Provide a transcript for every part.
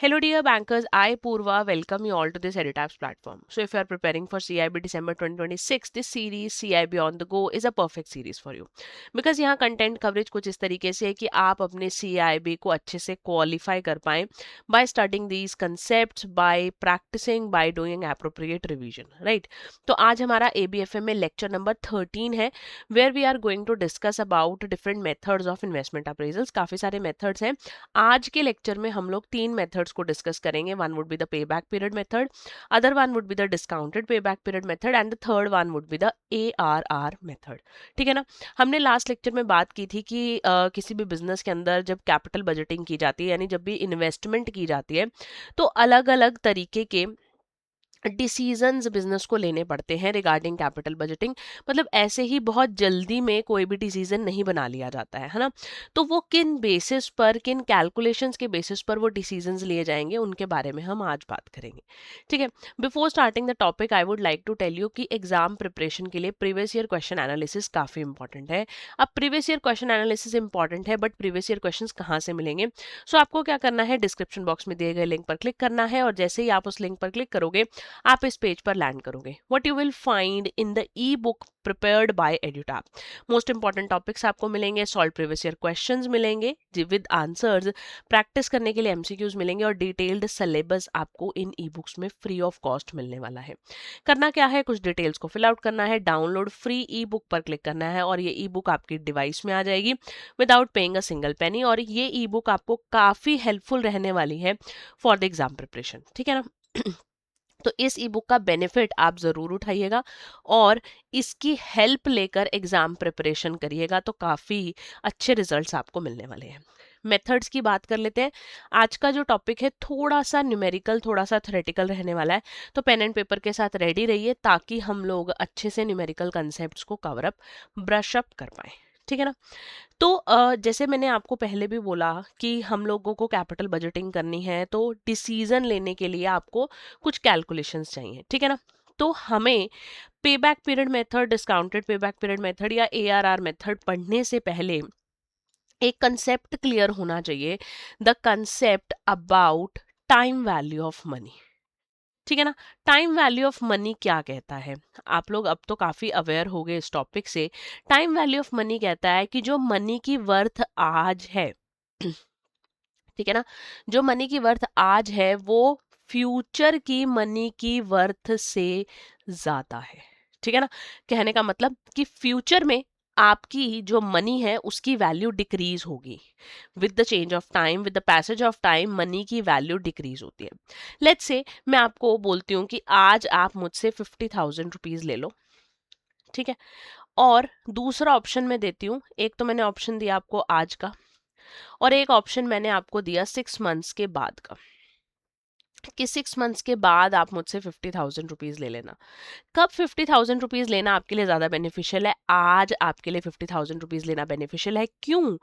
Hello, dear bankers. I, Purva, welcome you all to this EduTabs platform. So, if you are preparing for CIB December 2026, this series CIB on the go is a perfect series for you. Because यहाँ content coverage कुछ इस तरीके से है कि आप अपने CIB को अच्छे से क्वालिफाई कर पाएं by studying these concepts, by practicing, by doing appropriate revision, right? तो आज हमारा ABFM में लेक्चर नंबर 13 है where we are going to discuss about different methods of investment appraisals. काफ़ी सारे methods हैं. आज के लेक्चर में हम लोग तीन मेथड्स को डिस्कस करेंगे. One would be the pay back period method, other one would be the discounted pay back period method and the third one would be the ARR method. ठीक है ना. हमने लास्ट लेक्चर में बात की थी कि किसी भी बिजनेस के अंदर जब कैपिटल बजटिंग की जाती है यानी जब भी इन्वेस्टमेंट की जाती है तो अलग अलग तरीके के डिसीजंस बिजनेस को लेने पड़ते हैं रिगार्डिंग कैपिटल बजटिंग. मतलब ऐसे ही बहुत जल्दी में कोई भी डिसीजन नहीं बना लिया जाता है ना. तो वो किन बेसिस पर, किन कैलकुलेशंस के बेसिस पर वो डिसीजंस लिए जाएंगे उनके बारे में हम आज बात करेंगे. ठीक है. Before starting the topic I would like to tell you कि एग्जाम प्रिपरेशन के लिए प्रीवियस ईयर क्वेश्चन एनालिसिस काफ़ी इंपॉर्टेंट है. अब previous year question analysis important है बट प्रीवियस ईयर क्वेश्चन कहाँ से मिलेंगे. सो आपको क्या करना है, डिस्क्रिप्शन बॉक्स में दिए गए लिंक पर क्लिक करना है और जैसे ही आप उस लिंक पर क्लिक करोगे आप इस पेज पर लैंड करोगे. What you will find in the ebook prepared by EduTap. Most important topics आपको मिलेंगे, सॉल्व प्रीवियस ईयर क्वेश्चंस मिलेंगे विद आंसर्स, प्रैक्टिस करने के लिए एमसीक्यूज मिलेंगे और डिटेल्ड सिलेबस आपको इन ई बुक्स में फ्री ऑफ कॉस्ट मिलने वाला है. करना क्या है, कुछ डिटेल्स को फिल आउट करना है, डाउनलोड फ्री ई बुक पर क्लिक करना है और ये ई बुक आपकी डिवाइस में आ जाएगी without paying a single penny. और ये ई बुक आपको काफ़ी हेल्पफुल रहने वाली है फॉर द एग्जाम प्रिपरेशन. ठीक है ना. तो इस ई बुक का बेनिफिट आप ज़रूर उठाइएगा और इसकी हेल्प लेकर एग्ज़ाम प्रिपरेशन करिएगा तो काफ़ी अच्छे रिजल्ट्स आपको मिलने वाले हैं. मेथड्स की बात कर लेते हैं. आज का जो टॉपिक है थोड़ा सा न्यूमेरिकल, थोड़ा सा थ्योरेटिकल रहने वाला है. तो पेन एंड पेपर के साथ रेडी रहिए ताकि हम लोग अच्छे से न्यूमेरिकल कंसेप्ट्स को कवर अप, ब्रश अप कर पाएँ. ठीक है ना. तो जैसे मैंने आपको पहले भी बोला कि हम लोगों को कैपिटल बजटिंग करनी है तो डिसीजन लेने के लिए आपको कुछ कैलकुलेशंस चाहिए. ठीक है ना. तो हमें पे back period method, discounted pay back period method या ARR मेथड पढ़ने से पहले एक कंसेप्ट क्लियर होना चाहिए, the concept about time value of money. ठीक है ना. टाइम वैल्यू ऑफ मनी क्या कहता है, आप लोग अब तो काफी अवेयर हो गए इस टॉपिक से. टाइम वैल्यू ऑफ मनी कहता है कि जो मनी की वर्थ आज है ठीक है ना, जो मनी की वर्थ आज है वो फ्यूचर की मनी की वर्थ से ज्यादा है. ठीक है ना. कहने का मतलब कि फ्यूचर में आपकी जो मनी है उसकी वैल्यू डिक्रीज होगी with the change of time, with the passage of time money की वैल्यू डिक्रीज होती है. लेट्स से मैं आपको बोलती हूँ कि आज आप मुझसे 50,000 रुपीज ले लो. ठीक है. और दूसरा ऑप्शन मैं देती हूँ, एक तो मैंने ऑप्शन दिया आपको आज का और एक ऑप्शन मैंने आपको दिया 6 मंथ्स के बाद का कि 6 मंथ्स के बाद आप मुझसे 50,000 रुपीज ले लेना. कब 50,000 रुपीज लेना आपके लिए ज्यादा बेनिफिशियल है, आज आपके लिए 50,000 रुपीज लेना बेनिफिशियल है. क्यों?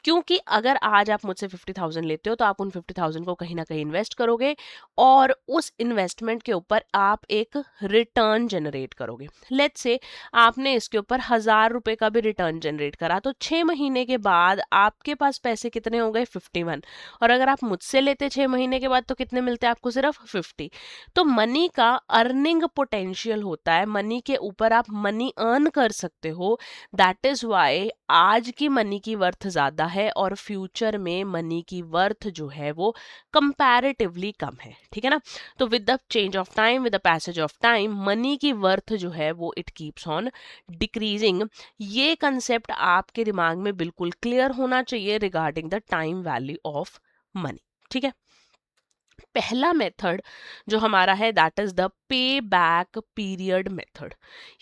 क्योंकि अगर आज आप मुझसे 50,000 लेते हो तो आप उन 50,000 को कहीं ना कहीं इन्वेस्ट करोगे और उस इन्वेस्टमेंट के ऊपर आप एक रिटर्न जनरेट करोगे. लेट्स से आपने इसके ऊपर 1,000 रुपए का भी रिटर्न जनरेट करा तो 6 महीने के बाद आपके पास पैसे कितने हो गए, 51. और अगर आप मुझसे लेते 6 महीने के बाद तो कितने मिलते हैं आपको, सिर्फ 50. तो मनी का अर्निंग पोटेंशियल होता है, मनी के ऊपर आप मनी अर्न कर सकते हो. दैट इज वाई आज की मनी की वर्थ ज्यादा है और फ्यूचर में मनी की वर्थ जो है वो कंपैरेटिवली कम है. ठीक है ना. तो with the change of time, with the passage of time money की वर्थ जो है वो इट कीप्स ऑन डिक्रीजिंग. ये कंसेप्ट आपके दिमाग में बिल्कुल क्लियर होना चाहिए regarding the time value of money. ठीक है. पहला मेथड जो हमारा है that is the pay back period method.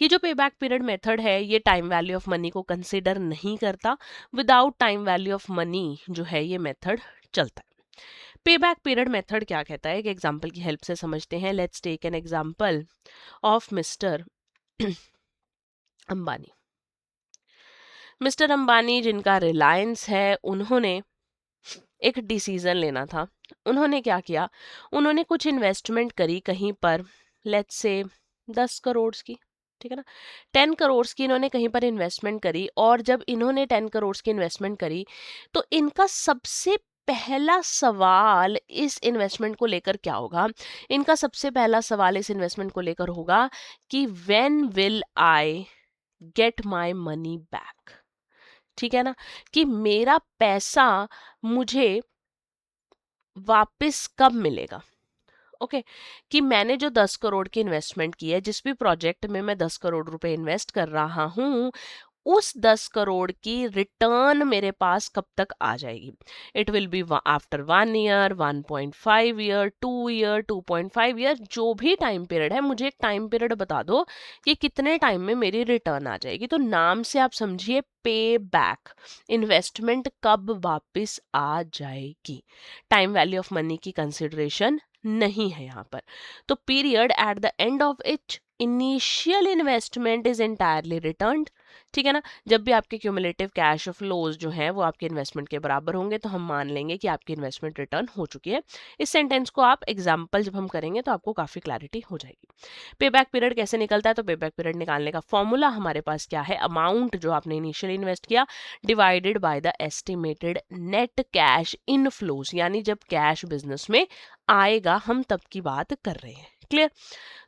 ये जो पे बैक पीरियड मेथड है ये टाइम वैल्यू ऑफ मनी को कंसिडर नहीं करता. Without time value of money जो है ये मेथड चलता है. पे बैक पीरियड मेथड क्या कहता है, एक एग्जांपल की हेल्प से समझते हैं. Let's take an example of mister Ambani. Mister Ambani जिनका रिलायंस है, उन्होंने एक डिसीजन लेना था. उन्होंने क्या किया, उन्होंने कुछ इन्वेस्टमेंट करी कहीं पर, लेट्स से 10 करोड़ की. ठीक है ना. 10 करोड़ की इन्होंने कहीं पर इन्वेस्टमेंट करी और जब इन्होंने 10 करोड़ की इन्वेस्टमेंट करी तो इनका सबसे पहला सवाल इस इन्वेस्टमेंट को लेकर क्या होगा? इनका सबसे पहला सवाल इस इन्वेस्टमेंट को लेकर होगा कि when will I get my money back. ठीक है ना, कि मेरा पैसा मुझे वापस कब मिलेगा। ओके, कि मैंने जो 10 करोड़ की इन्वेस्टमेंट की है, जिस भी प्रोजेक्ट में मैं 10 करोड़ रुपए इन्वेस्ट कर रहा हूँ, उस 10 करोड़ की रिटर्न मेरे पास कब तक आ जाएगी। It will be after 1 year, 1.5 year, 2 year, 2.5 year, जो भी टाइम पीरियड है, मुझे एक टाइम पीरियड बता दो कि कितने टाइम में मेरी रिटर्न आ जाएगी। तो नाम से आप समझिए पे बैक, इन्वेस्टमेंट कब वापस आ जाएगी। टाइम वैल्यू ऑफ मनी की कंसिडरेशन नहीं है यहाँ पर। तो period at the end of each initial investment is entirely returned. ठीक है ना, जब भी आपके क्यूमुलेटिव कैश फ्लोज जो है वो आपके इन्वेस्टमेंट के बराबर होंगे तो हम मान लेंगे कि आपकी इन्वेस्टमेंट रिटर्न हो चुकी है। इस सेंटेंस को आप एग्जाम्पल जब हम करेंगे तो आपको काफी क्लैरिटी हो जाएगी। पे बैक पीरियड कैसे निकलता है? तो पे बैक पीरियड निकालने का फॉर्मूला हमारे पास क्या है? अमाउंट जो आपने इनिशियली इन्वेस्ट किया divided by the estimated net cash inflows, यानी जब कैश बिजनेस में आएगा, हम तब की बात कर रहे हैं। क्लियर?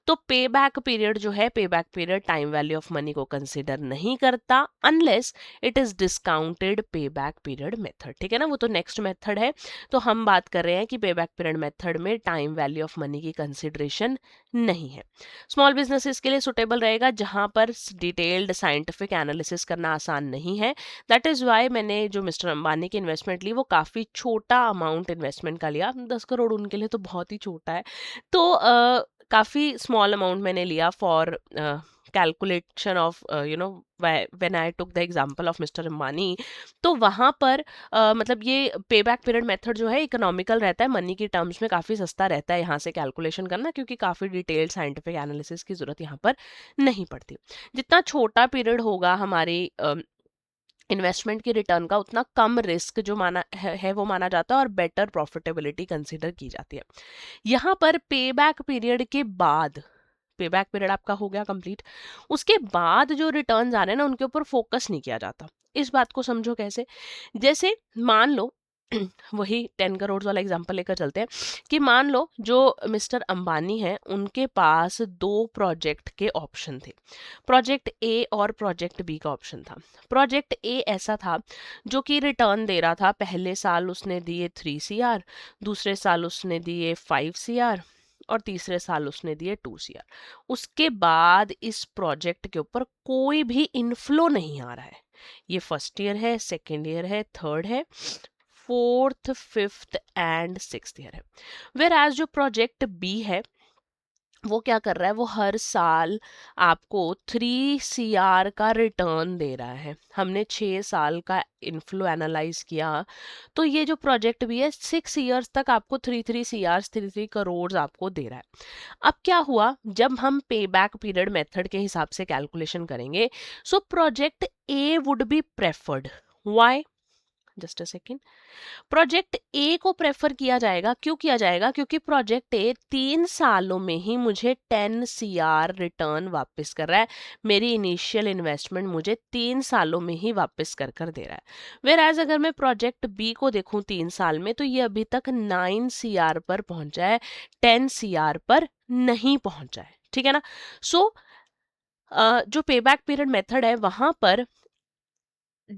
तो पे बैक पीरियड जो है, पे back period time value of money को कंसीडर नहीं करता unless it is discounted pay back period method. ठीक है ना, वो तो नेक्स्ट मेथड है। तो हम बात कर रहे हैं कि पे बैक पीरियड मेथड में टाइम वैल्यू ऑफ मनी की कंसिडरेशन नहीं है। स्मॉल बिजनेसेस के लिए सुटेबल रहेगा जहां पर डिटेल्ड साइंटिफिक एनालिसिस करना आसान नहीं है। दैट इज वाई मैंने जो मिस्टर अंबानी की इन्वेस्टमेंट ली वो काफी छोटा अमाउंट इन्वेस्टमेंट का लिया। 10 करोड़ उनके लिए तो बहुत ही छोटा है। तो काफ़ी स्मॉल अमाउंट मैंने लिया for calculation of when I took the example of mister Ambani. तो वहाँ पर मतलब ये पे बैक पीरियड मेथड जो है इकोनॉमिकल रहता है, मनी की टर्म्स में काफ़ी सस्ता रहता है यहाँ से कैलकुलेशन करना, क्योंकि काफ़ी डिटेल्ड साइंटिफिक एनालिसिस की ज़रूरत यहाँ पर नहीं पड़ती। जितना छोटा पीरियड होगा हमारी इन्वेस्टमेंट की रिटर्न का, उतना कम रिस्क जो माना है वो माना जाता है और बेटर प्रॉफिटेबिलिटी कंसिडर की जाती है। यहाँ पर पे बैक पीरियड के बाद, पे बैक पीरियड आपका हो गया कंप्लीट, उसके बाद जो रिटर्न्स आ रहे हैं ना उनके ऊपर फोकस नहीं किया जाता। इस बात को समझो कैसे? जैसे मान लो वही 10 करोड़ वाला एग्जांपल लेकर चलते हैं कि मान लो जो मिस्टर अंबानी है उनके पास 2 प्रोजेक्ट के ऑप्शन थे, प्रोजेक्ट ए और प्रोजेक्ट बी का ऑप्शन था। प्रोजेक्ट ए ऐसा था जो कि रिटर्न दे रहा था, पहले साल उसने दिए 3 CR, दूसरे साल उसने दिए 5 CR और तीसरे साल उसने दिए 2 CR। उसके बाद इस प्रोजेक्ट के ऊपर कोई भी इनफ्लो नहीं आ रहा है। ये फर्स्ट ईयर है, सेकेंड ईयर है, थर्ड है, fourth, fifth and sixth year है। वेर एज जो प्रोजेक्ट बी है वो क्या कर रहा है, वो हर साल आपको 3 CR का रिटर्न दे रहा है। हमने 6 साल का इनफ्लो एनालाइज किया तो ये जो प्रोजेक्ट भी है 6 ईयर्स तक आपको 3 CR 3 करोड़ आपको दे रहा है। अब क्या हुआ, जब हम पे बैक पीरियड मेथड के हिसाब से कैलकुलेशन करेंगे, so project A would be preferred. Why? Just a second. Project A को प्रेफर किया जाएगा, क्यों किया जाएगा? क्योंकि प्रोजेक्ट ए 3 सालों में ही मुझे 10 CR रिटर्न वापस कर रहा है। मेरी इनिशियल इन्वेस्टमेंट मुझे 3 सालों में ही वापस कर कर दे रहा है। वेर एज अगर मैं प्रोजेक्ट बी को देखूं 3 साल में, तो ये अभी तक 9 CR पर पहुंचा है, 10 CR पर नहीं पहुंचा है। ठीक है ना? सो जो पे बैक पीरियड मेथड है वहां पर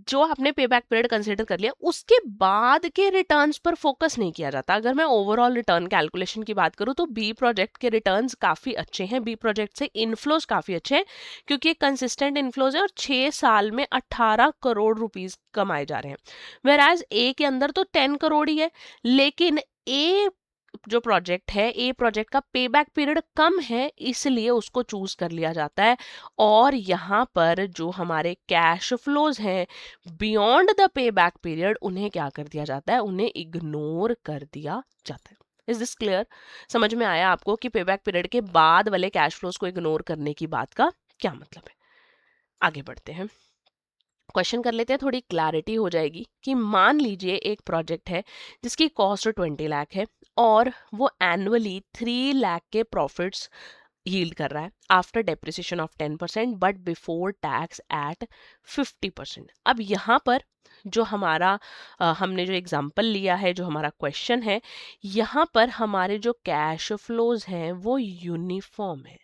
जो आपने पे बैक पीरियड कंसीडर कर लिया, उसके बाद के रिटर्न्स पर फोकस नहीं किया जाता। अगर मैं ओवरऑल रिटर्न कैलकुलेशन की बात करूं तो बी प्रोजेक्ट के रिटर्न्स काफी अच्छे हैं, बी प्रोजेक्ट से इनफ्लोज काफी अच्छे हैं, क्योंकि एक कंसिस्टेंट इनफ्लोज है और 6 साल में 18 करोड़ रुपीस कमाए जा रहे हैं। वेर एज ए के अंदर तो 10 करोड़ ही है, लेकिन ए जो प्रोजेक्ट है, ए प्रोजेक्ट का पे बैक पीरियड कम है, इसलिए उसको चूज कर लिया जाता है। और यहाँ पर जो हमारे कैश फ्लोज हैं beyond the pay back period, उन्हें क्या कर दिया जाता है? उन्हें इग्नोर कर दिया जाता है। Is this clear? समझ में आया आपको कि पे बैक पीरियड के बाद वाले कैश फ्लोज को इग्नोर करने की बात का क्या मतलब है? आगे बढ़ते हैं, क्वेश्चन कर लेते हैं, थोड़ी क्लैरिटी हो जाएगी। कि मान लीजिए एक प्रोजेक्ट है जिसकी कॉस्ट 20 लाख है और वो एनुअली 3 लाख के प्रॉफिट्स यील्ड कर रहा है after depreciation of 10% but before tax at 50%। अब यहाँ पर जो हमारा हमने जो एग्जांपल लिया है, जो हमारा क्वेश्चन है, यहाँ पर हमारे जो कैश फ्लोज हैं वो यूनिफॉर्म है।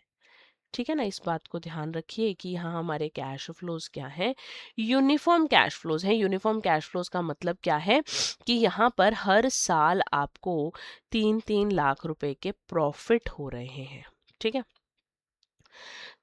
ठीक है ना, इस बात को ध्यान रखिए कि यहाँ हमारे कैश फ्लोज क्या हैं, यूनिफॉर्म कैश फ्लोज हैं। यूनिफॉर्म कैश फ्लोज का मतलब क्या है कि यहाँ पर हर साल आपको 3-3 लाख रुपए के प्रॉफिट हो रहे हैं। ठीक है,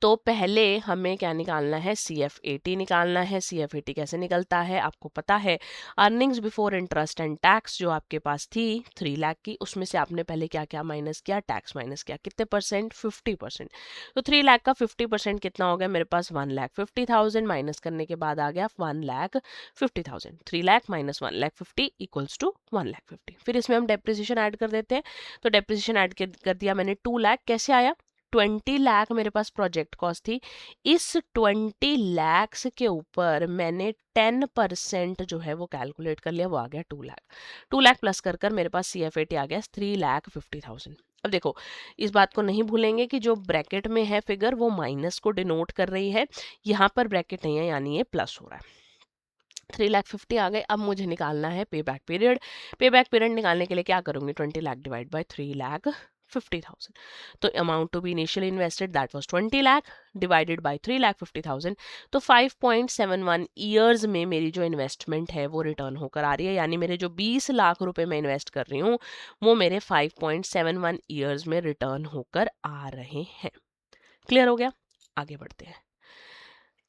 तो पहले हमें क्या निकालना है, CF80 निकालना है। CF80 कैसे निकलता है आपको पता है, earnings before interest and tax जो आपके पास थी 3 लाख की, उसमें से आपने पहले क्या क्या माइनस किया, टैक्स माइनस किया। कितने परसेंट, 50%। तो 3 लाख का 50% कितना हो गया मेरे पास, 1,50,000 माइनस करने के बाद आ गया 1,50,000। 3 लाख माइनस 1,50,000 इक्वल्स टू 1,50,000। फिर इसमें हम डेप्रिसिएशन ऐड कर देते हैं, तो डेप्रिसिएशन ऐड कर दिया मैंने 2 लाख। कैसे आया, 20 लाख मेरे पास प्रोजेक्ट कॉस्ट थी। इस 20 लैक्स के ऊपर मैंने 10% जो है वो कैलकुलेट कर लिया, वो आ गया 2 लाख। 2 लाख प्लस कर कर मेरे पास CF80 आ गया 3,50,000। अब देखो, इस बात को नहीं भूलेंगे कि जो ब्रैकेट में है फिगर वो माइनस को डिनोट कर रही है, यहाँ पर ब्रैकेट नहीं है यानी ये प्लस हो रहा है। 3,50,000 आ गए। अब मुझे निकालना है पे बैक पीरियड। पे बैक पीरियड निकालने के लिए क्या करूंगी, 20 लाख डिवाइड बाय 3,50,000। तो amount to be initially invested that was 20 lakh divided by 3,50,000। तो 5.71 ईयर्स में मेरी जो इन्वेस्टमेंट है वो रिटर्न होकर आ रही है, यानी मेरे जो 20 लाख रुपए मैं इन्वेस्ट कर रही हूँ वो मेरे 5.71 ईयर्स में रिटर्न होकर आ रहे हैं। क्लियर हो गया, आगे बढ़ते हैं,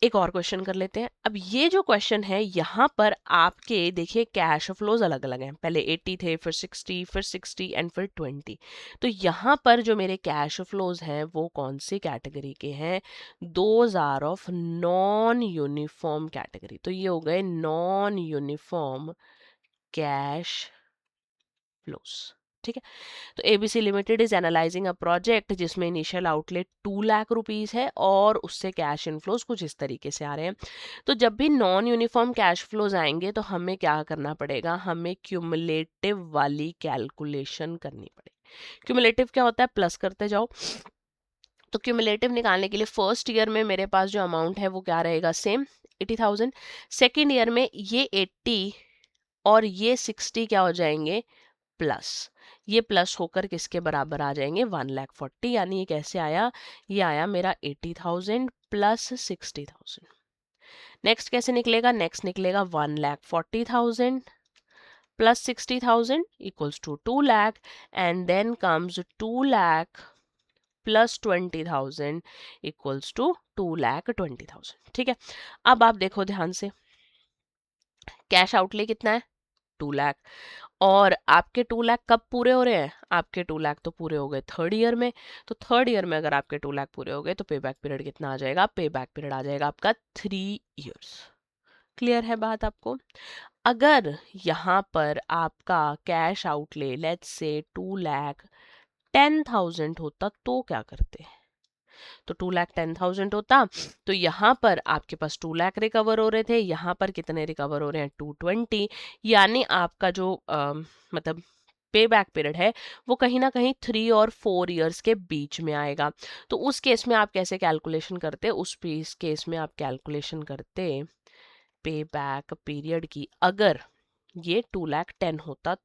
एक और क्वेश्चन कर लेते हैं। अब ये जो क्वेश्चन है यहाँ पर आपके देखिए कैश फ्लोज अलग अलग हैं, पहले 80 थे, फिर 60, फिर 60 एंड फिर 20। तो यहाँ पर जो मेरे कैश फ्लोज हैं वो कौन सी कैटेगरी के हैं, those are of non uniform category. तो ये हो गए नॉन यूनिफॉर्म कैश फ्लोज। ठीक है, तो ABC limited is analysing a project जिसमें इनिशियल आउटलेट 2 लाख रुपीस है और उससे कैश इनफ्लोज कुछ इस तरीके से आ रहे हैं। तो जब भी नॉन यूनिफॉर्म कैश फ्लोज आएंगे तो हमें क्या करना पड़ेगा, हमें क्यूमुलेटिव वाली कैलकुलेशन करनी पड़ेगी। क्यूमुलेटिव क्या होता है, प्लस करते जाओ। तो क्यूमुलेटिव निकालने के लिए फर्स्ट ईयर में मेरे पास जो अमाउंट है वो क्या रहेगा, सेम 80,000। सेकेंड ईयर में ये 80 और ये 60 क्या हो जाएंगे, प्लस। ये प्लस होकर किसके बराबर आ जाएंगे, 1,40,000। यानी ये कैसे आया, ये आया मेरा 80,000 प्लस 60,000। नेक्स्ट कैसे निकलेगा, नेक्स्ट निकलेगा 1,40,000 plus 60,000 equals to 2 lakh, and then comes 2 lakh plus 20,000 equals to 2,20,000। ठीक है, अब आप देखो ध्यान से, कैश आउटले कितना है, 2 लाख, और आपके 2 लाख कब पूरे हो रहे हैं, आपके 2 लाख तो पूरे हो गए थर्ड ईयर में। तो थर्ड ईयर में अगर आपके 2 लाख पूरे हो गए तो पे बैक पीरियड कितना आ जाएगा, पे बैक पीरियड आ जाएगा आपका 3 इयर्स। क्लियर है बात आपको। अगर यहाँ पर आपका कैश आउटले लेट्स से 2,10,000 होता तो क्या करते, तो 2,10,000 होता, तो यहाँ पर आपके पास 2 लाख रिकवर हो रहे थे, यहाँ पर कितने रिकवर हो रहे हैं, 220। यानी आपका जो मतलब पे बैक पीरियड है वो कहीं ना कहीं 3 और 4 इयर्स के बीच में आएगा। तो उस केस में आप कैसे कैलकुलेशन करते, उस केस में आप कैलकुलेशन करते पे बैक पीरियड की, अगर ये 2,10,000 होता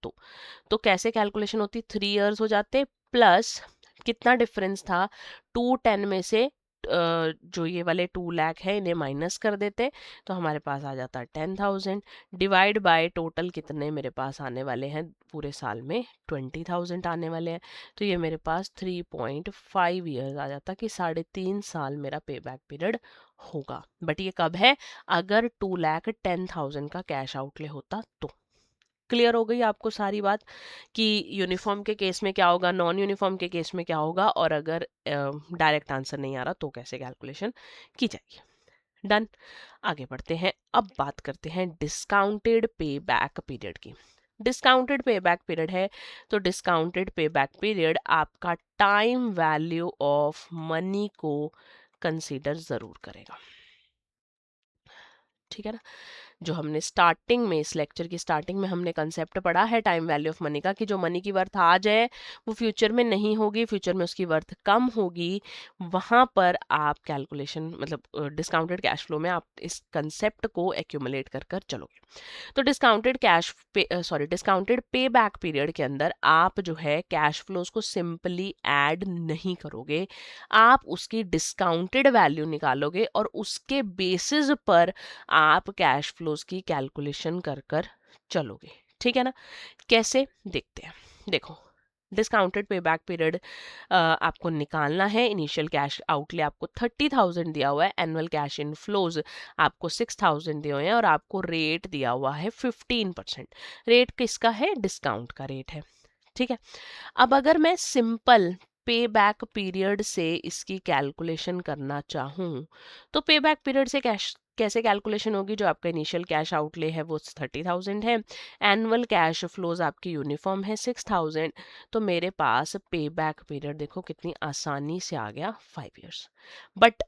तो कैसे कैलकुलेशन होती, 3 इयर्स हो जाते, प्लस कितना डिफरेंस था, 210 में से जो ये वाले 2 लाख है इन्हें माइनस कर देते तो हमारे पास आ जाता 10,000 डिवाइड बाय टोटल कितने मेरे पास आने वाले हैं पूरे साल में, 20,000 आने वाले हैं। तो ये मेरे पास 3.5 ईयर्स आ जाता कि 3.5 साल मेरा पे बैक पीरियड होगा। बट ये कब है, अगर 2,10,000 का कैश आउटले होता तो। क्लियर हो गई आपको सारी बात कि यूनिफॉर्म के केस में क्या होगा, नॉन यूनिफॉर्म के केस में क्या होगा, और अगर डायरेक्ट आंसर नहीं आ रहा तो कैसे कैलकुलेशन की जाएगी। डन, आगे बढ़ते हैं। अब बात करते हैं डिस्काउंटेड पे बैक पीरियड की। डिस्काउंटेड पे बैक पीरियड है तो डिस्काउंटेड पे बैक पीरियड आपका टाइम वैल्यू ऑफ मनी को कंसीडर जरूर करेगा। ठीक है ना, जो हमने स्टार्टिंग में, इस लेक्चर की स्टार्टिंग में हमने कंसेप्ट पढ़ा है टाइम वैल्यू ऑफ मनी का, कि जो मनी की वर्थ आज है वो फ्यूचर में नहीं होगी, फ्यूचर में उसकी वर्थ कम होगी, वहाँ पर आप कैलकुलेशन मतलब डिस्काउंटेड कैश फ्लो में आप इस कंसेप्ट को एक्यूमुलेट कर कर चलोगे। तो discounted discounted pay back period के अंदर आप जो है कैश फ्लोज को सिंपली ऐड नहीं करोगे, आप उसकी डिस्काउंटेड वैल्यू निकालोगे और उसके बेसिस पर आप कैश फ्लोज की कैलकुलेशन कर कर चलोगे। ठीक है ना? कैसे देखते हैं, देखो डिस्काउंटेड पे बैक पीरियड आपको निकालना है। इनिशियल कैश आउटले आपको 30,000 दिया हुआ है, एनुअल कैश इन फ्लोज आपको 6,000 दिए हुए हैं और आपको रेट दिया हुआ है 15%। रेट किसका है? डिस्काउंट का रेट है। ठीक है, अब अगर मैं सिंपल पे बैक पीरियड से इसकी कैलकुलेशन करना चाहूँ तो पे बैक पीरियड से कैश कैसे कैलकुलेशन होगी? जो आपका इनिशियल कैश आउटले है वो 30,000 है, एनुअल कैश फ्लोज आपकी यूनिफॉर्म है 6,000, तो मेरे पास पे बैक पीरियड देखो कितनी आसानी से आ गया 5 years। बट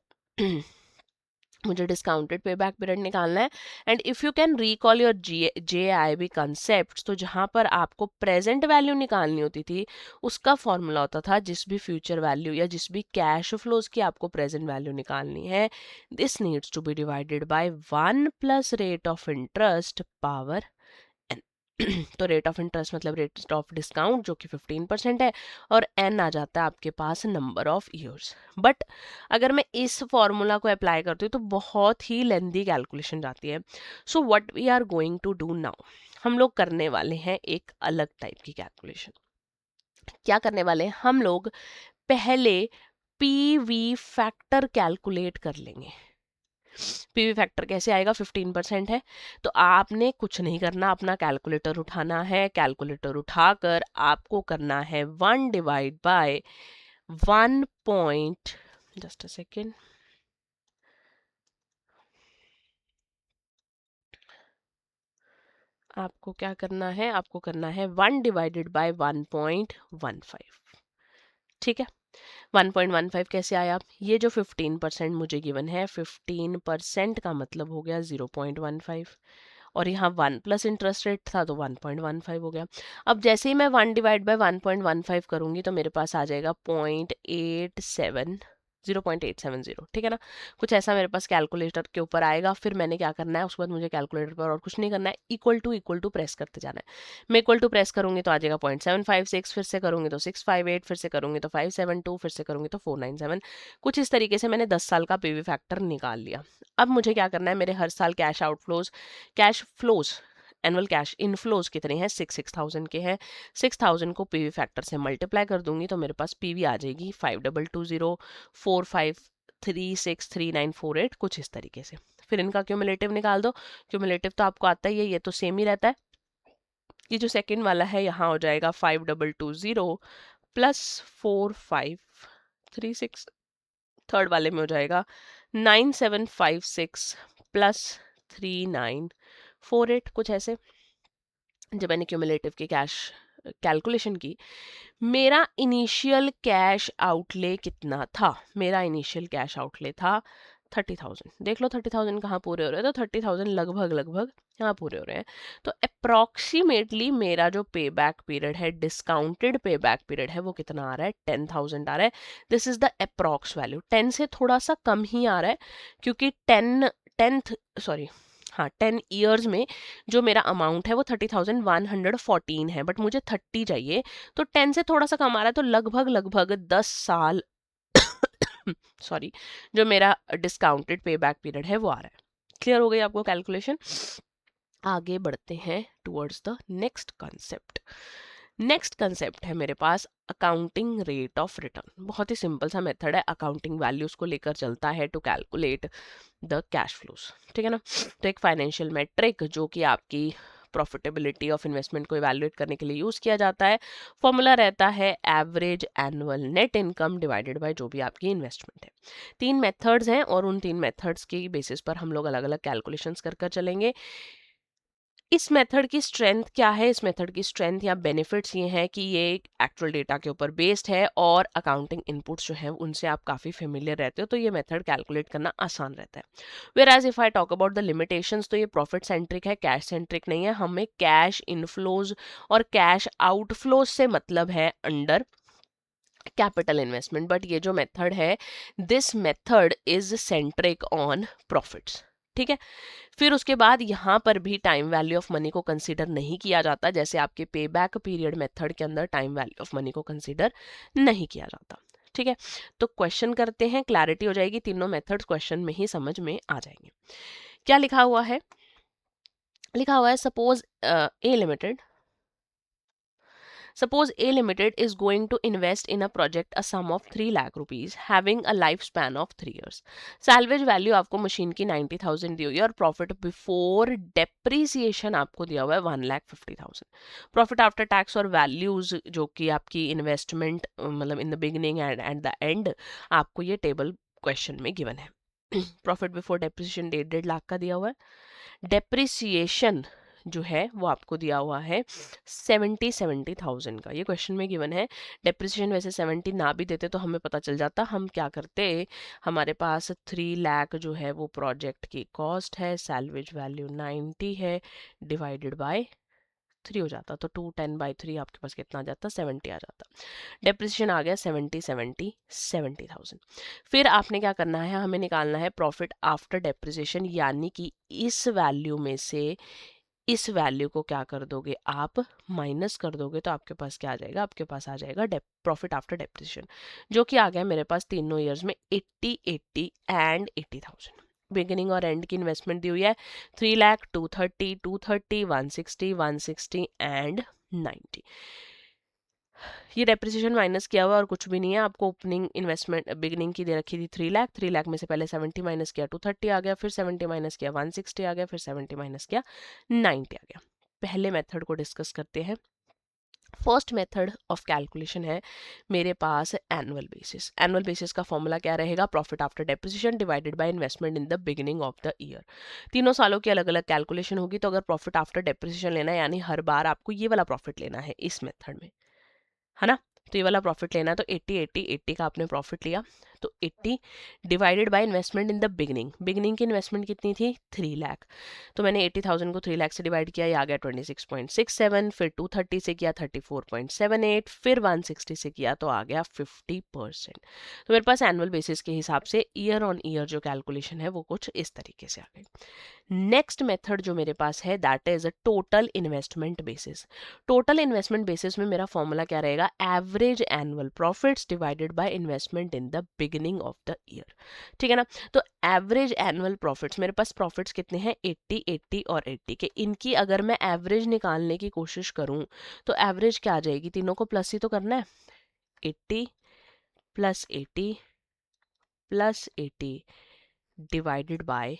मुझे डिस्काउंटेड पे बैक पीरियड निकालना है। And if you can recall your JIB concept, तो जहां पर आपको प्रेजेंट वैल्यू निकालनी होती थी उसका फॉर्मूला होता था जिस भी फ्यूचर वैल्यू या जिस भी कैश फ्लोज की आपको प्रेजेंट वैल्यू निकालनी है, this needs to be divided by 1 plus rate of interest power n। तो रेट ऑफ इंटरेस्ट मतलब रेट ऑफ डिस्काउंट जो कि 15% है, और n आ जाता है आपके पास नंबर ऑफ ईयर्स। बट अगर मैं इस फॉर्मूला को अप्लाई करती हूँ तो बहुत ही लेंदी कैलकुलेशन जाती है। So what we are going to do now, हम लोग करने वाले हैं एक अलग टाइप की कैलकुलेशन। क्या करने वाले हैं हम लोग? पहले पीवी फैक्टर कैलकुलेट कर लेंगे। पीवी फैक्टर कैसे आएगा? 15% है, तो आपने कुछ नहीं करना, अपना कैलकुलेटर उठाना है। कैलकुलेटर उठाकर आपको करना है 1 divide by 1 point, just a second, आपको क्या करना है? आपको करना है 1 डिवाइडेड बाय 1.15। ठीक है, 1.15 कैसे आया? ये जो 15% मुझे गिवन है, 15% का मतलब हो गया 0.15, और यहाँ 1 प्लस इंटरेस्ट रेट था तो 1.15 हो गया। अब जैसे ही मैं 1 डिवाइड बाय 1.15 करूंगी तो मेरे पास आ जाएगा 0.870। ठीक है ना? कुछ ऐसा मेरे पास कैलकुलेटर के ऊपर आएगा। फिर मैंने क्या करना है, उसके बाद मुझे कैलकुलेटर पर और कुछ नहीं करना है, इक्वल टू प्रेस करते जाना है। मैं इक्वल टू प्रेस करूंगी तो आ जाएगा 0.756, फिर से करूंगी तो 658, फिर से करूंगी तो 572, फिर से करूंगी तो 497। कुछ इस तरीके से मैंने 10 साल का पीवी फैक्टर निकाल लिया। अब मुझे क्या करना है, मेरे हर साल cash flows annual cash inflows कितने हैं? 6,000 के हैं। 6,000 को पीवी फैक्टर से मल्टीप्लाई कर दूंगी तो मेरे पास पीवी आ जाएगी 522045363948, कुछ इस तरीके से। फिर इनका क्यूमुलेटिव निकाल दो। क्यूमुलेटिव तो आपको आता ही है, ये तो सेम ही रहता है। ये जो सेकंड वाला है यहाँ हो जाएगा 5220 प्लस 4536, थर्ड वाले में हो जाएगा 9756 प्लस 3948, कुछ ऐसे। जब मैंने क्यूमुलेटिव की कैश कैलकुलेशन की, मेरा इनिशियल कैश आउटले कितना था? मेरा इनिशियल कैश आउटले था 30,000। देख लो 30,000 कहाँ पूरे हो रहे हैं, तो 30,000 लगभग लगभग यहाँ पूरे हो रहे हैं। तो अप्रॉक्सीमेटली मेरा जो पे बैक पीरियड है, डिस्काउंटेड पे बैक पीरियड है, वो कितना आ रहा है? 10,000 आ रहा है। This is the approx value. 10 से थोड़ा सा कम ही आ रहा है, क्योंकि 10 ईयर्स में जो मेरा अमाउंट है वो 30,114 है, बट मुझे 30 चाहिए, तो 10 से थोड़ा सा कम आ रहा है, तो लगभग लगभग 10 साल सॉरी, जो मेरा डिस्काउंटेड पे बैक पीरियड है वो आ रहा है। क्लियर हो गई आपको कैलकुलेशन? आगे बढ़ते हैं towards the next concept. Next concept है मेरे पास अकाउंटिंग रेट ऑफ रिटर्न। बहुत ही सिंपल सा मेथड है, अकाउंटिंग वैल्यूज को लेकर चलता है to calculate the cash flows. ठीक है ना? तो एक फाइनेंशियल मेट्रिक जो कि आपकी प्रॉफिटेबिलिटी ऑफ इन्वेस्टमेंट को इवैल्यूएट करने के लिए यूज किया जाता है, फॉर्मूला रहता है average annual net income divided by जो भी आपकी इन्वेस्टमेंट है। 3 मेथड्स हैं और उन 3 मेथड्स के बेसिस पर हम लोग अलग अलग कैलकुलेशंस कर कर चलेंगे। इस मेथड की स्ट्रेंथ क्या है? इस मेथड की स्ट्रेंथ या बेनिफिट्स ये हैं कि ये एक्चुअल डेटा के ऊपर बेस्ड है और अकाउंटिंग इनपुट्स जो हैं उनसे आप काफ़ी फेमिलियर रहते हो, तो ये मेथड कैलकुलेट करना आसान रहता है। Whereas if I talk about the limitations, तो ये प्रॉफिट सेंट्रिक है, कैश सेंट्रिक नहीं है। हमें कैश इनफ्लोज और कैश आउटफ्लोज से मतलब है अंडर कैपिटल इन्वेस्टमेंट, बट ये जो मेथड है, this method is centric on profits. ठीक है। फिर उसके बाद यहाँ पर भी टाइम वैल्यू ऑफ मनी को कंसीडर नहीं किया जाता, जैसे आपके पे बैक पीरियड मेथड के अंदर टाइम वैल्यू ऑफ मनी को कंसीडर नहीं किया जाता। ठीक है। तो क्वेश्चन करते हैं, क्लैरिटी हो जाएगी, तीनों मेथड्स क्वेश्चन में ही समझ में आ जाएंगे। क्या लिखा हुआ है? लिखा हुआ है suppose A limited, suppose A Limited is going to invest in a project a sum of 3 lakh rupees having a lifespan of 3 years. Salvage value आपको मशीन की 90,000 दी हुई है और प्रॉफिट बिफोर डेप्रीसिएशन आपको दिया हुआ है 1,50,000। प्रॉफिट आफ्टर टैक्स और वैल्यूज जो कि आपकी इन्वेस्टमेंट मतलब इन the beginning and at the end आपको ये टेबल क्वेश्चन में गिवन है। प्रॉफिट बिफोर डेप्रीसिएशन 1.5 लाख का दिया हुआ है। डेप्रीसिएशन जो है वो आपको दिया हुआ है 70,000 का, ये क्वेश्चन में गिवन है। डेप्रिसिएशन वैसे 70 ना भी देते तो हमें पता चल जाता, हम क्या करते, हमारे पास 3 लाख जो है वो प्रोजेक्ट की कॉस्ट है, सैल्वेज वैल्यू 90 है, डिवाइडेड बाय 3 हो जाता, तो 210/3 आपके पास कितना आ जाता, 70 आ जाता। डेप्रिसिएशन आ गया 70,000। फिर आपने क्या करना है, हमें निकालना है प्रॉफिट आफ्टर डेप्रिसिएशन, यानी कि इस वैल्यू में से इस वैल्यू को क्या कर दोगे, आप माइनस कर दोगे, तो आपके पास क्या आ जाएगा, आपके पास आ जाएगा प्रॉफिट आफ्टर डेप्रिसिएशन, जो कि आ गया मेरे पास तीनों ईयर्स में 80, 80 एंड 80,000। बिगिनिंग और एंड की इन्वेस्टमेंट दी हुई है 3 लाख, 230, 230, 160, 160 एंड 90। ये डेप्रिसिएशन माइनस किया हुआ और कुछ भी नहीं है। आपको ओपनिंग इन्वेस्टमेंट बिगिनिंग की दे रखी थी 3 लाख, 3 लाख में से पहले 70 माइनस किया 230 आ गया, फिर 70 माइनस किया 160 आ गया, फिर 70 माइनस किया 90 आ गया। पहले मेथड को डिस्कस करते हैं। फर्स्ट मेथड ऑफ कैलकुलेशन है मेरे पास एनुअल बेसिस। एनुअल बेसिस का फॉर्मूला क्या रहेगा, profit after depreciation divided by investment in the beginning of the year. तीनों सालों की अलग अलग कैलकुलेशन होगी, तो अगर प्रॉफिट आफ्टर डेप्रिसिएशन लेना है, यानी हर बार आपको ये वाला प्रॉफिट लेना है इस मेथड में, है ना। तो ये वाला प्रॉफिट लेना है, तो 80, 80, 80 का आपने प्रॉफिट लिया, तो 80 divided by investment in the beginning. Beginning की इन्वेस्टमेंट कितनी थी, 3 लाख, तो मैंने 80,000 को 3 लाख से डिवाइड किया, ये आ गया 26.67, फिर 230 से किया 34.78, फिर 160 से किया तो आ गया 50%। तो मेरे पास एनुअल बेसिस के हिसाब से ईयर ऑन ईयर जो कैलकुलेशन है वो कुछ इस तरीके से आ गई। नेक्स्ट मेथड जो मेरे पास है that is a total investment basis. Total investment basis में मेरा फॉर्मूला क्या रहेगा, average annual profits divided by investment in the beginning of the year. ठीक है ना। तो एवरेज एनुअल प्रॉफिट्स, मेरे पास प्रॉफिट्स कितने हैं, 80, 80 और 80 के, इनकी अगर मैं एवरेज निकालने की कोशिश करूं तो एवरेज क्या आ जाएगी, तीनों को प्लस ही तो करना है, 80 प्लस 80 प्लस 80 डिवाइडेड बाय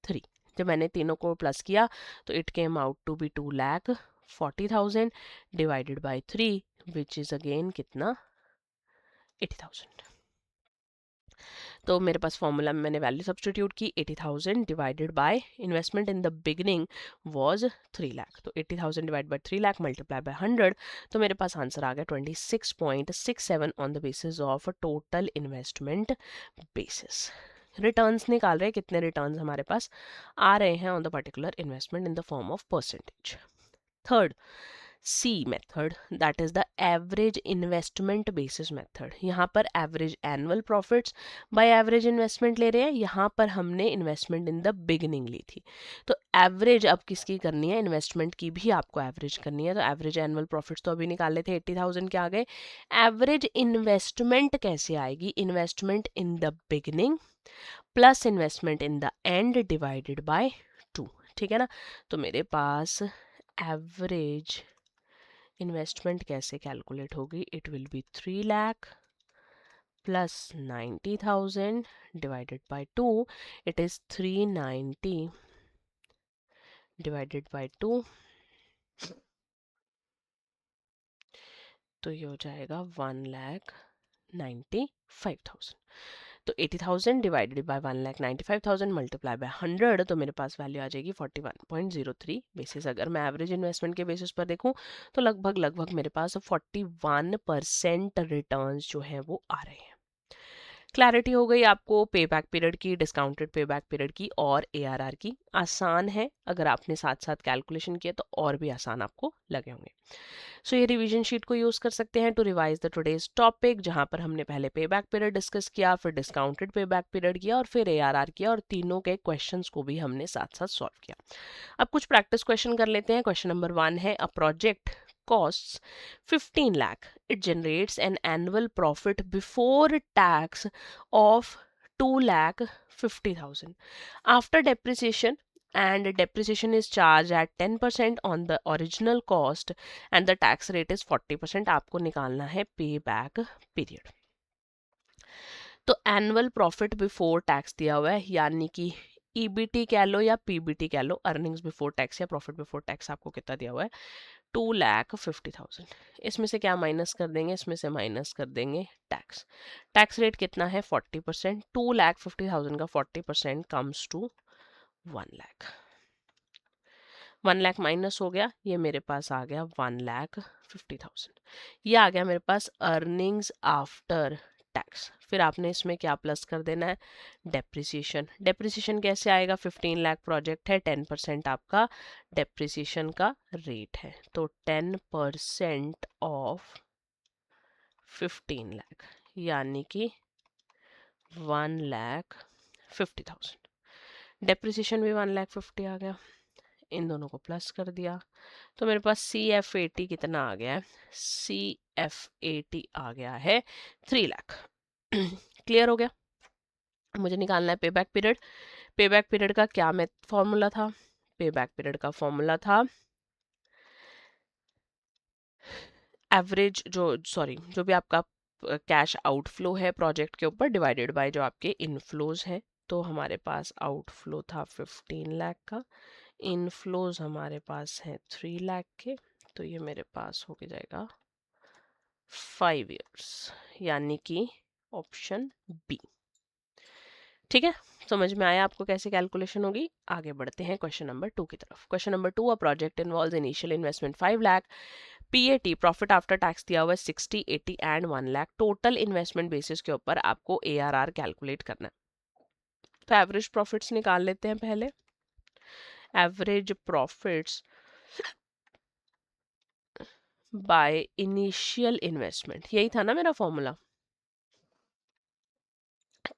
3। जब मैंने तीनों को प्लस किया तो it came out to be 2,40,000 divided by 3 which is again कितना, 80,000। तो मेरे पास फॉर्मूला में मैंने वैल्यू सब्स्टिट्यूट की, 80,000 divided by investment in the beginning was 3 lakh, तो 80,000 divide by 3 lakh multiply by 100, तो मेरे पास आंसर आ गया 26.67 on the basis of total investment basis. Returns निकाल रहे हैं, कितने रिटर्न्स हमारे पास आ रहे हैं on the particular investment in the form of percentage. Third C method that is the average investment basis method. यहाँ पर average annual profits by average investment ले रहे हैं, यहाँ पर हमने इन्वेस्टमेंट इन द बिगिनिंग ली थी, तो एवरेज अब किसकी करनी है, इन्वेस्टमेंट की भी आपको एवरेज करनी है। तो एवरेज एनुअल प्रॉफिट्स तो अभी निकाले थे 80,000 के आ गए, एवरेज इन्वेस्टमेंट कैसे आएगी, investment in the beginning plus investment in the end divided by 2। ठीक है ना। तो मेरे पास एवरेज इन्वेस्टमेंट कैसे कैलकुलेट होगी, it will be 3 lakh plus 90,000 divided by 2, it is 390 divided by 2, तो ये हो जाएगा 1,95,000। तो 80,000 डिवाइडेड बाय 1,95,000 मल्टीप्लाई बाय 100, तो मेरे पास वैल्यू आ जाएगी 41.03 बेसिस। अगर मैं एवरेज इन्वेस्टमेंट के बेसिस पर देखूं तो लगभग मेरे पास 41% रिटर्न्स जो है वो आ रहे हैं। क्लैरिटी हो गई आपको पे बैक पीरियड की, डिस्काउंटेड पे बैक पीरियड की और ARR की। आसान है, अगर आपने साथ साथ कैलकुलेशन किया तो और भी आसान आपको लगे होंगे। सो ये रिवीजन शीट को यूज कर सकते हैं to revise the today's topic, जहां पर हमने पहले पे बैक पीरियड डिस्कस किया, फिर डिस्काउंटेड पे बैक पीरियड किया और फिर ARR किया, और तीनों के क्वेश्चंस को भी हमने साथ साथ सॉल्व किया। अब कुछ प्रैक्टिस क्वेश्चन कर लेते हैं। क्वेश्चन नंबर 1 है, a project costs 15 lakh. It generates an annual profit before tax of 2,50,000. After depreciation, and depreciation is charged at 10% on the original cost and the tax rate is 40%. आपको निकालना है payback period. तो annual profit before tax दिया हुआ है, यानी कि EBT कह लो या PBT कह लो, अर्निंग्स बिफोर टैक्स या प्रॉफिट बिफोर टैक्स, आपको कितना दिया हुआ है 2,50,000। इसमें से क्या माइनस कर देंगे, इसमें से माइनस कर देंगे टैक्स। टैक्स रेट कितना है 40%। 2,50,000 का 40% comes to 1 lakh. 1 lakh minus हो गया, ये मेरे पास आ गया 1,50,000। ये आ गया मेरे पास अर्निंग्स आफ्टर टैक्स। फिर आपने इसमें क्या प्लस कर देना है, डेप्रिसिएशन। डेप्रिसिएशन कैसे आएगा, 15 लाख प्रोजेक्ट है, 10% आपका डेप्रिसिएशन का रेट है, तो 10% ऑफ 15 लाख यानी कि 1,50,000। डेप्रिसिएशन भी 1,50,000 आ गया, इन दोनों को प्लस कर दिया, तो मेरे पास CF80 कितना आ गया है, CF80 आ गया है 3 लाख। क्लियर हो गया। मुझे निकालना है पे बैक पीरियड। पे बैक पीरियड का क्या फॉर्मूला था, पे बैक पीरियड का फॉर्मूला था एवरेज जो भी आपका कैश आउटफ्लो है प्रोजेक्ट के ऊपर डिवाइडेड बाय जो आपके इनफ्लोज हैं। तो हमारे पास आउटफ्लो था 15 लाख का, इनफ्लोज हमारे पास है 3 लाख के, तो ये मेरे पास हो जाएगा 5 इयर्स, यानी कि ऑप्शन बी। ठीक है, समझ में आया आपको कैसे कैलकुलेशन होगी। आगे बढ़ते हैं क्वेश्चन नंबर 2 की तरफ। Question number 2, a project involves initial investment 5 lakh, PAT profit after tax दिया हुआ है 60, 80 and 1 lakh. Total investment basis के ऊपर आपको ARR कैलकुलेट करना है। तो एवरेज प्रॉफिट्स निकाल लेते हैं पहले। Average profits by initial investment, यही था ना मेरा फॉर्मूला।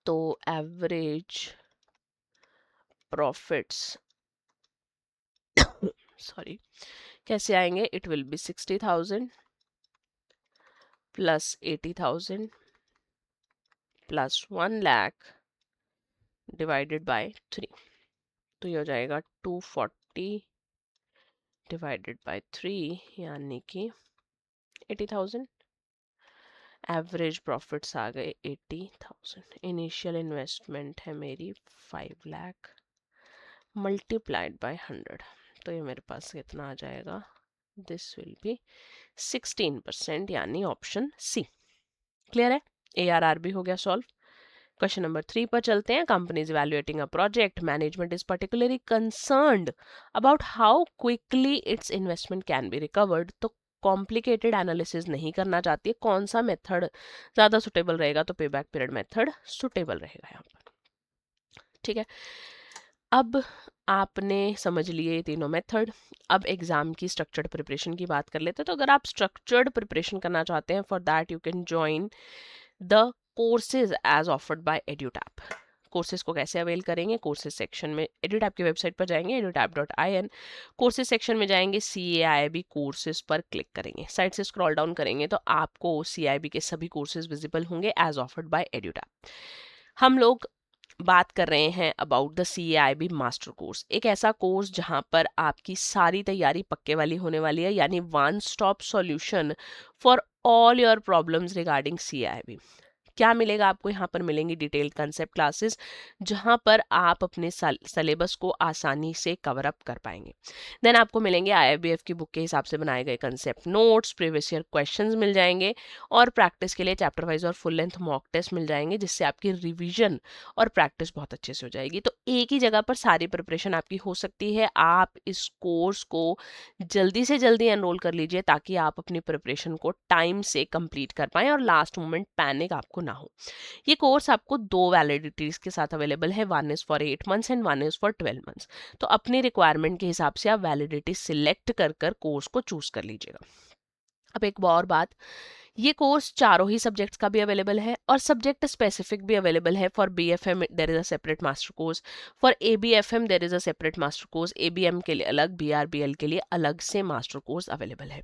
तो एवरेज प्रॉफिट्स सॉरी कैसे आएंगे, it will be 60,000 plus 80,000 plus 1 lakh divided by 3, तो ये हो जाएगा 240 डिवाइडेड बाय 3 यानी कि 80,000। एवरेज प्रॉफिट्स आ गए 80,000। इनिशियल इन्वेस्टमेंट है मेरी 5 लाख मल्टीप्लाइड बाय 100, तो ये मेरे पास कितना आ जाएगा, दिस विल बी 16% यानी ऑप्शन सी। क्लियर है, ARR भी हो गया सॉल्व। क्वेश्चन नंबर 3 पर चलते हैं। Company is evaluating a project, management is particularly concerned about how quickly it's investment can be recovered. तो कॉम्प्लिकेटेड एनालिसिस नहीं करना चाहती है, कौन सा मेथड ज्यादा सुटेबल रहेगा, तो पे बैक पीरियड मेथड सुटेबल रहेगा यहाँ पर। ठीक है, अब आपने समझ लिए तीनों मेथड। अब एग्जाम की स्ट्रक्चर्ड प्रिपरेशन की बात कर लेते हैं। तो अगर आप स्ट्रक्चर्ड प्रिपरेशन करना चाहते हैं, for that you can join the courses as offered by EduTap. Courses को कैसे अवेल करेंगे, कोर्सेज सेक्शन में एड्यूटैप की वेबसाइट पर जाएंगे, edutap.in, कोर्सेज सेक्शन में जाएंगे, CAIB कोर्सेज पर क्लिक करेंगे, साइड से स्क्रॉल डाउन करेंगे तो आपको CIB के सभी कोर्सेज विजिबल होंगे एज ऑफर्ड बाय एड्यूटैप। हम लोग बात कर रहे हैं about the CAIB master course, एक ऐसा कोर्स जहां पर आपकी सारी तैयारी पक्के वाली होने वाली है, यानी one stop solution for all your problems regarding CAIB। क्या मिलेगा आपको? यहाँ पर मिलेंगी डिटेल्ड कंसेप्ट क्लासेस, जहाँ पर आप अपने सिलेबस को आसानी से कवर अप कर पाएंगे। देन आपको मिलेंगे IIBF की बुक के हिसाब से बनाए गए concept notes, previous year questions मिल जाएंगे, और प्रैक्टिस के लिए चैप्टर वाइज और फुल लेंथ मॉक टेस्ट मिल जाएंगे, जिससे आपकी रिवीजन और प्रैक्टिस बहुत अच्छे से हो जाएगी। तो एक ही जगह पर सारी प्रिपरेशन आपकी हो सकती है। आप इस कोर्स को जल्दी से जल्दी एनरोल कर लीजिए, ताकि आप अपनी प्रिपरेशन को टाइम से कंप्लीट कर पाएं और लास्ट मोमेंट पैनिक आपको ना हो। ये कोर्स आपको 2 वैलिडिटीज के साथ अवेलेबल है, 1 is for 8 months and 1 is for 12 months. तो अपनी रिक्वायरमेंट के हिसाब से आप वैलिडिटी सिलेक्ट कर कर कोर्स को चूज कर लीजिएगा। अब एक और बात, ये कोर्स चारों ही सब्जेक्ट्स का भी अवेलेबल है, और सब्जेक्ट स्पेसिफिक भी अवेलेबल है। For BFM there is a separate master course, for ABFM there is a separate master course, ABM के लिए अलग, BRBL के लिए अलग से मास्टर कोर्स अवेलेबल है।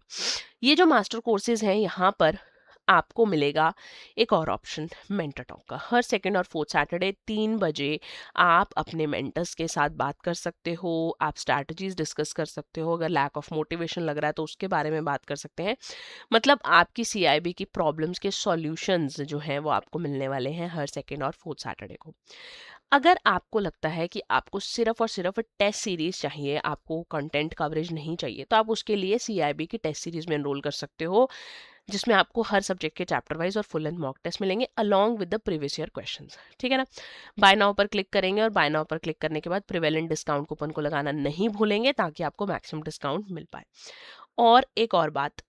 ये जो मास्टर कोर्सेज हैं, यहाँ पर आपको मिलेगा एक और ऑप्शन, मेंटर टॉक का। हर सेकंड और फोर्थ सैटरडे 3 बजे आप अपने मेंटर्स के साथ बात कर सकते हो, आप स्ट्रैटेजीज डिस्कस कर सकते हो, अगर लैक ऑफ मोटिवेशन लग रहा है तो उसके बारे में बात कर सकते हैं। मतलब आपकी CIB की प्रॉब्लम्स के सॉल्यूशंस जो हैं वो आपको मिलने वाले हैं हर सेकंड और फोर्थ सैटरडे को। अगर आपको लगता है कि आपको सिर्फ और सिर्फ टेस्ट सीरीज चाहिए, आपको कंटेंट कवरेज नहीं चाहिए, तो आप उसके लिए CIB की टेस्ट सीरीज में एनरोल कर सकते हो, जिसमें आपको हर सब्जेक्ट के चैप्टर वाइज और फुल एंड मॉक टेस्ट मिलेंगे along with the previous year questions. ठीक है ना? बाय नाउ पर क्लिक करेंगे, और बाय नाउ पर क्लिक करने के बाद प्रिवेलेंट डिस्काउंट कूपन को लगाना नहीं भूलेंगे, ताकि आपको मैक्सिमम डिस्काउंट मिल पाए। और एक और बात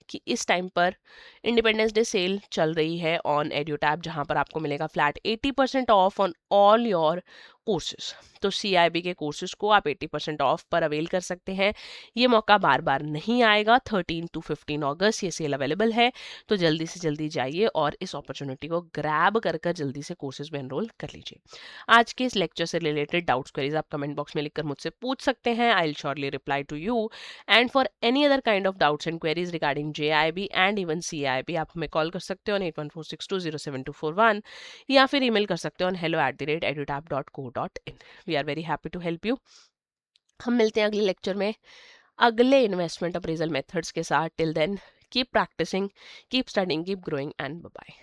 कि इस टाइम पर इंडिपेंडेंस डे सेल चल रही है ऑन एड्यूटैब, जहां पर आपको मिलेगा flat 80% of on all your courses. तो CIB के कोर्सेज को आप 80% ऑफ पर अवेल कर सकते हैं। ये मौका बार बार नहीं आएगा। 13 to 15 अगस्त ये सेल अवेलेबल है, तो जल्दी से जल्दी जाइए और इस अपॉर्चुनिटी को ग्रैब कर कर जल्दी से कोर्सेज में एनरोल कर लीजिए। आज के इस लेक्चर से रिलेटेड डाउट्स क्वेरीज आप कमेंट बॉक्स में लिखकर मुझसे पूछ सकते हैं। I will surely reply to you. And for any other kind of doubts and queries regarding JIB and even CIB, आप हमें कॉल कर सकते हो on 8146207241, या फिर ईमेल कर सकते हो on hello@edutab.co.in। We are very happy to help you. हम मिलते हैं अगले लेक्चर में अगले इन्वेस्टमेंट अप्रेजल मेथड्स के साथ। Till then keep practising, keep studying, keep growing and bye bye.